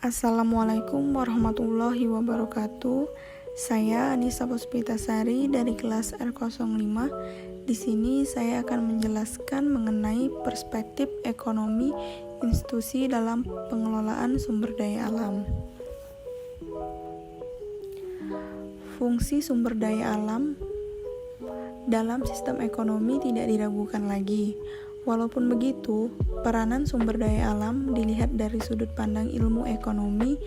Assalamualaikum warahmatullahi wabarakatuh. Saya Anissa Puspitasari dari kelas R05. Di sini saya akan menjelaskan mengenai perspektif ekonomi institusi dalam pengelolaan sumber daya alam. Fungsi sumber daya alam dalam sistem ekonomi tidak diragukan lagi. Walaupun begitu, peranan sumber daya alam dilihat dari sudut pandang ilmu ekonomi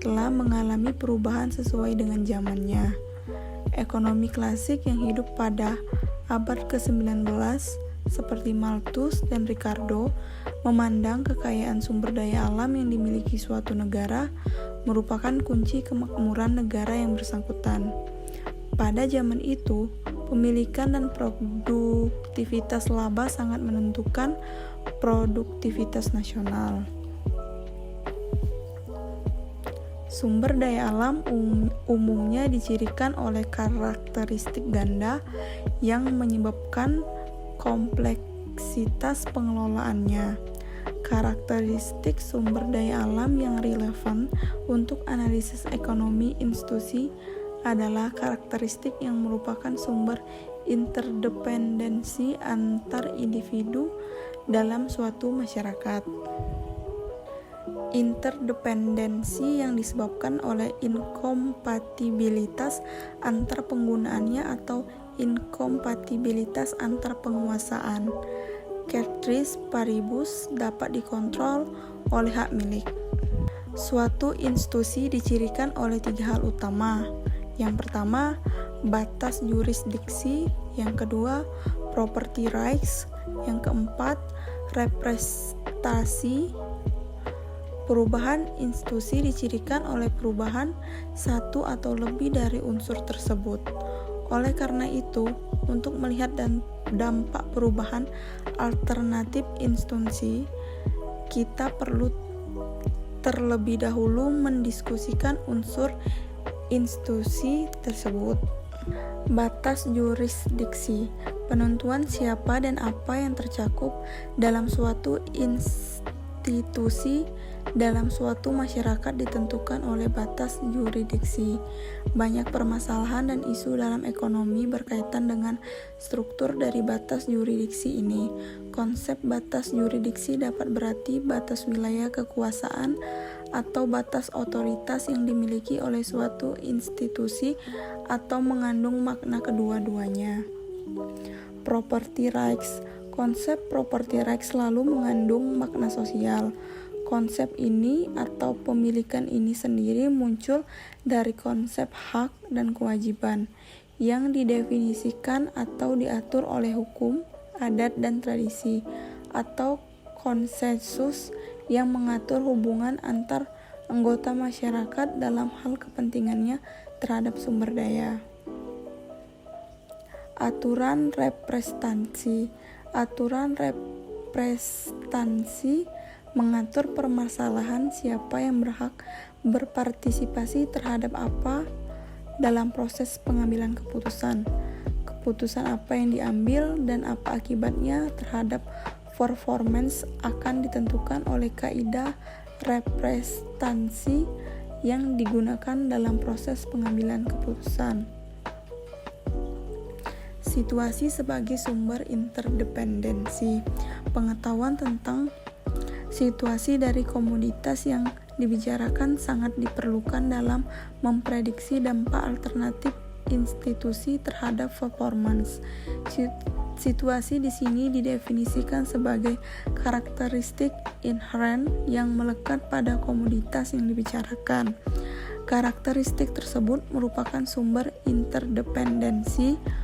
telah mengalami perubahan sesuai dengan zamannya. Ekonomi klasik yang hidup pada abad ke-19 seperti Malthus dan Ricardo memandang kekayaan sumber daya alam yang dimiliki suatu negara merupakan kunci kemakmuran negara yang bersangkutan. Pada zaman itu, pemilikan dan produktivitas laba sangat menentukan produktivitas nasional. Sumber daya alam umumnya dicirikan oleh karakteristik ganda yang menyebabkan kompleksitas pengelolaannya. Karakteristik sumber daya alam yang relevan untuk analisis ekonomi institusi adalah karakteristik yang merupakan sumber interdependensi antar individu dalam suatu masyarakat. Interdependensi yang disebabkan oleh inkompatibilitas antar penggunaannya atau inkompatibilitas antar penguasaan. Ceteris paribus dapat dikontrol oleh hak milik. Suatu institusi dicirikan oleh 3 hal utama. Yang pertama, batas jurisdiksi. Yang kedua, property rights. Yang keempat, representasi. Perubahan institusi dicirikan oleh perubahan satu atau lebih dari unsur tersebut. Oleh karena itu, untuk melihat dampak perubahan alternatif institusi, kita perlu terlebih dahulu mendiskusikan unsur institusi tersebut. Batas jurisdiksi, penentuan siapa dan apa yang tercakup dalam suatu institusi dalam suatu masyarakat ditentukan oleh batas jurisdiksi. Banyak permasalahan dan isu dalam ekonomi berkaitan dengan struktur dari batas jurisdiksi ini. Konsep batas jurisdiksi dapat berarti batas wilayah kekuasaan atau batas otoritas yang dimiliki oleh suatu institusi atau mengandung makna kedua-duanya. Property rights. Konsep property rights selalu mengandung makna sosial. Konsep ini atau pemilikan ini sendiri muncul dari konsep hak dan kewajiban yang didefinisikan atau diatur oleh hukum, adat, dan tradisi, atau konsensus yang mengatur hubungan antar anggota masyarakat dalam hal kepentingannya terhadap sumber daya. Aturan representasi. Aturan representasi mengatur permasalahan siapa yang berhak berpartisipasi terhadap apa dalam proses pengambilan keputusan. Keputusan apa yang diambil dan apa akibatnya terhadap performance akan ditentukan oleh kaidah representasi yang digunakan dalam proses pengambilan keputusan. Situasi sebagai sumber interdependensi. Pengetahuan tentang situasi dari komoditas yang dibicarakan sangat diperlukan dalam memprediksi dampak alternatif institusi terhadap performance. Situasi di sini didefinisikan sebagai karakteristik inherent yang melekat pada komoditas yang dibicarakan. Karakteristik tersebut merupakan sumber interdependensi.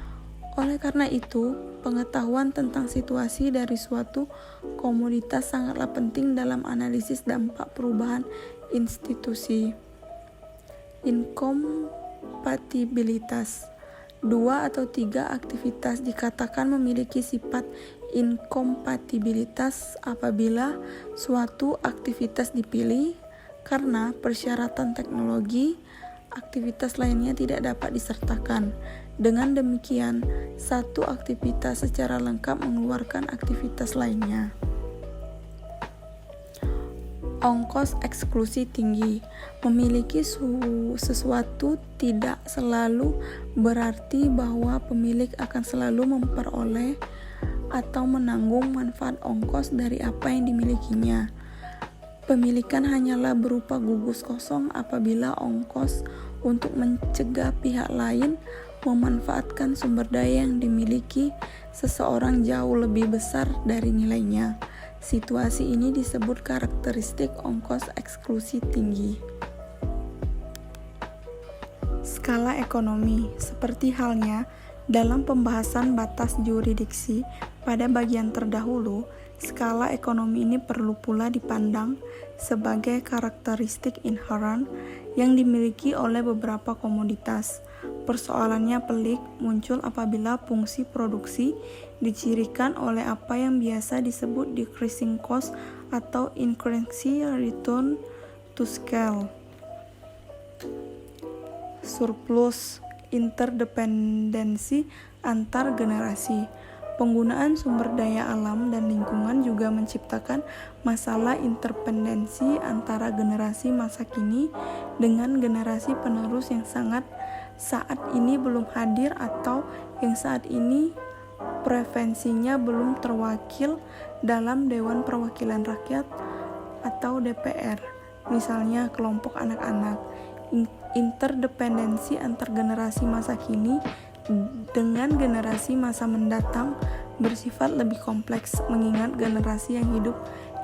Oleh karena itu, pengetahuan tentang situasi dari suatu komoditas sangatlah penting dalam analisis dampak perubahan institusi. Inkompatibilitas. 2 atau 3 aktivitas dikatakan memiliki sifat inkompatibilitas apabila suatu aktivitas dipilih karena persyaratan teknologi, aktivitas lainnya tidak dapat disertakan. Dengan demikian, satu aktivitas secara lengkap mengeluarkan aktivitas lainnya. Ongkos eksklusi tinggi. Memiliki sesuatu tidak selalu berarti bahwa pemilik akan selalu memperoleh atau menanggung manfaat ongkos dari apa yang dimilikinya. Pemilikan hanyalah berupa gugus kosong apabila ongkos untuk mencegah pihak lain memanfaatkan sumber daya yang dimiliki seseorang jauh lebih besar dari nilainya. Situasi ini disebut karakteristik ongkos eksklusi tinggi. Skala ekonomi, seperti halnya dalam pembahasan batas yurisdiksi pada bagian terdahulu, skala ekonomi ini perlu pula dipandang sebagai karakteristik inherent yang dimiliki oleh beberapa komoditas. Persoalannya pelik muncul apabila fungsi produksi dicirikan oleh apa yang biasa disebut decreasing cost atau increasing return to scale. Surplus, interdependensi antar generasi. Penggunaan sumber daya alam dan lingkungan juga menciptakan masalah interdependensi antara generasi masa kini dengan generasi penerus yang saat ini belum hadir atau yang saat ini preferensinya belum terwakil dalam Dewan Perwakilan Rakyat atau DPR, misalnya kelompok anak-anak. Interdependensi antar generasi masa kini dengan generasi masa mendatang bersifat lebih kompleks, mengingat generasi yang hidup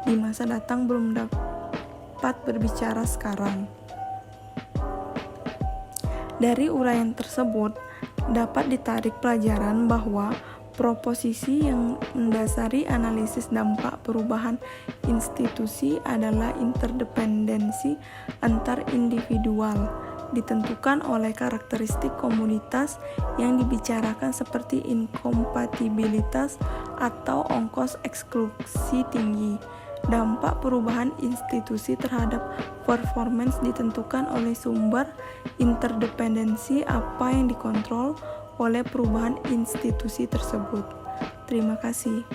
di masa datang belum dapat berbicara sekarang. Dari uraian tersebut, dapat ditarik pelajaran bahwa proposisi yang mendasari analisis dampak perubahan institusi adalah interdependensi antar individual, ditentukan oleh karakteristik komoditas yang dibicarakan seperti inkompatibilitas atau ongkos eksklusi tinggi. Dampak perubahan institusi terhadap performance ditentukan oleh sumber interdependensi apa yang dikontrol oleh perubahan institusi tersebut. Terima kasih.